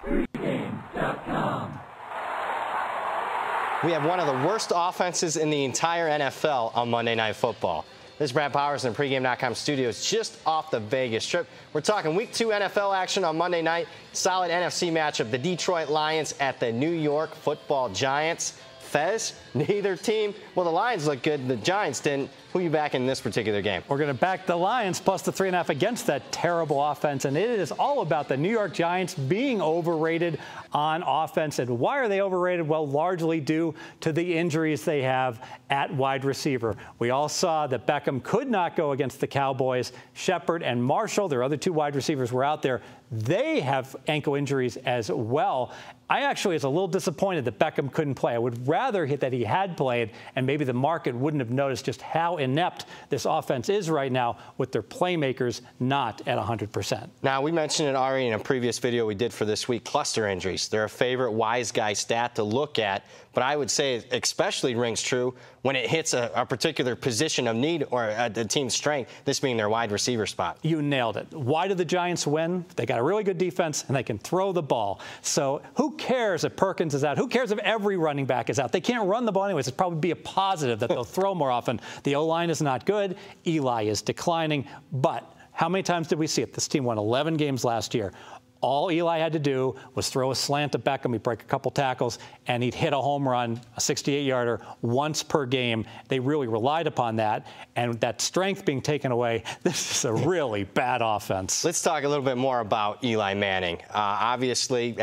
Pregame.com. We have one of the worst offenses in the entire NFL on Monday Night Football. This is Brad Powers in the Pregame.com studios just off the Vegas Strip. We're talking Week 2 NFL action on Monday night. Solid NFC matchup. The Detroit Lions at the New York Football Giants. Fez, neither team. Well, the Lions look good. The Giants didn't. Who you back in this particular game? We're going to back the Lions plus the 3.5 against that terrible offense. And it is all about the New York Giants being overrated on offense. And why are they overrated? Well, largely due to the injuries they have at wide receiver. We all saw that Beckham could not go against the Cowboys. Shepard and Marshall, their other two wide receivers, were out there. They have ankle injuries as well. I actually was a little disappointed that Beckham couldn't play. I would rather that he had played, and maybe the market wouldn't have noticed just how inept this offense is right now with their playmakers not at 100%. Now, we mentioned it already in a previous video we did for this week, cluster injuries. They're a favorite wise guy stat to look at, but I would say it especially rings true when it hits a particular position of need or a team's strength, this being their wide receiver spot. You nailed it. Why did the Giants win? They got a really good defense, and they can throw the ball. So who cares if Perkins is out? Who cares if every running back is out? They can't run the ball anyways. It'd probably be a positive that they'll throw more often. The O-line is not good. Eli is declining. But how many times did we see it? This team won 11 games last year. All Eli had to do was throw a slant to Beckham. He'd break a couple tackles, and he'd hit a home run, a 68-yarder, once per game. They really relied upon that. And that strength being taken away, this is a really bad offense. Let's talk a little bit more about Eli Manning. Obviously,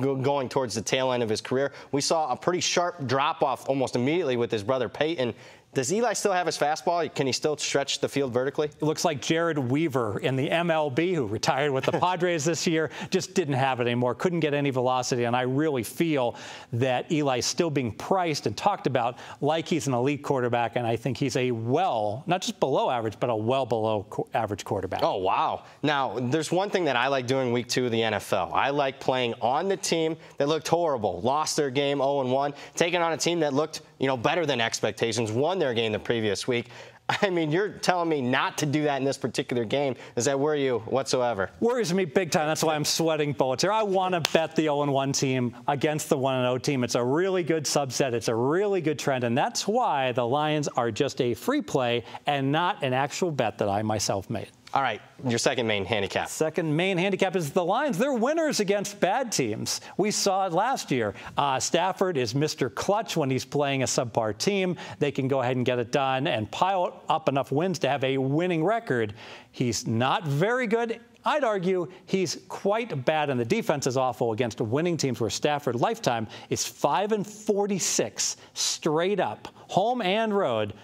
going towards the tail end of his career, we saw a pretty sharp drop-off almost immediately with his brother Peyton. Does Eli still have his fastball? Can he still stretch the field vertically? It looks like Jared Weaver in the MLB, who retired with the Padres this year, just didn't have it anymore, couldn't get any velocity. And I really feel that Eli's still being priced and talked about like he's an elite quarterback. And I think he's a not just below average, but a well below average quarterback. Oh, wow. Now, there's one thing that I like doing Week 2 of the NFL. I like playing on the team that looked horrible, lost their game 0-1, taking on a team that looked, better than expectations, won their game the previous week. I mean, you're telling me not to do that in this particular game. Does that worry you whatsoever? Worries me big time. That's why I'm sweating bullets here. I want to bet the 0-1 team against the 1-0 team. It's a really good subset. It's a really good trend. And that's why the Lions are just a free play and not an actual bet that I myself made. All right, your second main handicap. Second main handicap is the Lions. They're winners against bad teams. We saw it last year. Stafford is Mr. Clutch when he's playing a subpar team. They can go ahead and get it done and pile up enough wins to have a winning record. He's not very good. I'd argue he's quite bad, and the defense is awful against winning teams where Stafford lifetime is 5-46 straight up, home and road.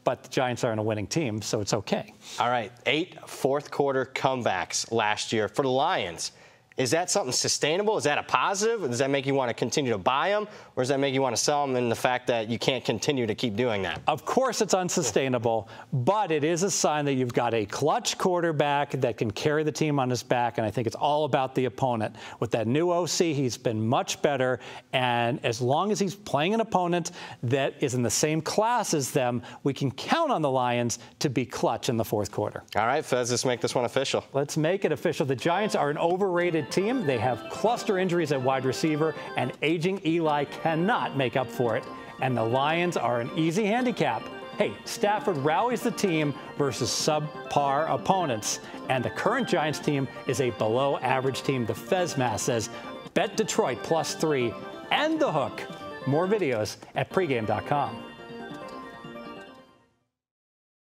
But the Giants aren't a winning team, so it's okay. All right, 8 fourth-quarter comebacks last year for the Lions. Is that something sustainable? Is that a positive? Does that make you want to continue to buy them? Or does that make you want to sell them in the fact that you can't continue to keep doing that? Of course it's unsustainable, but it is a sign that you've got a clutch quarterback that can carry the team on his back, and I think it's all about the opponent. With that new OC, he's been much better, and as long as he's playing an opponent that is in the same class as them, we can count on the Lions to be clutch in the fourth quarter. All right, Fez, let's make this one official. Let's make it official. The Giants are an overrated team. They have cluster injuries at wide receiver, and aging Eli cannot make up for it. And the Lions are an easy handicap. Hey, Stafford rallies the team versus subpar opponents. And the current Giants team is a below average team. The Fez math says bet Detroit +3 and the hook. More videos at pregame.com.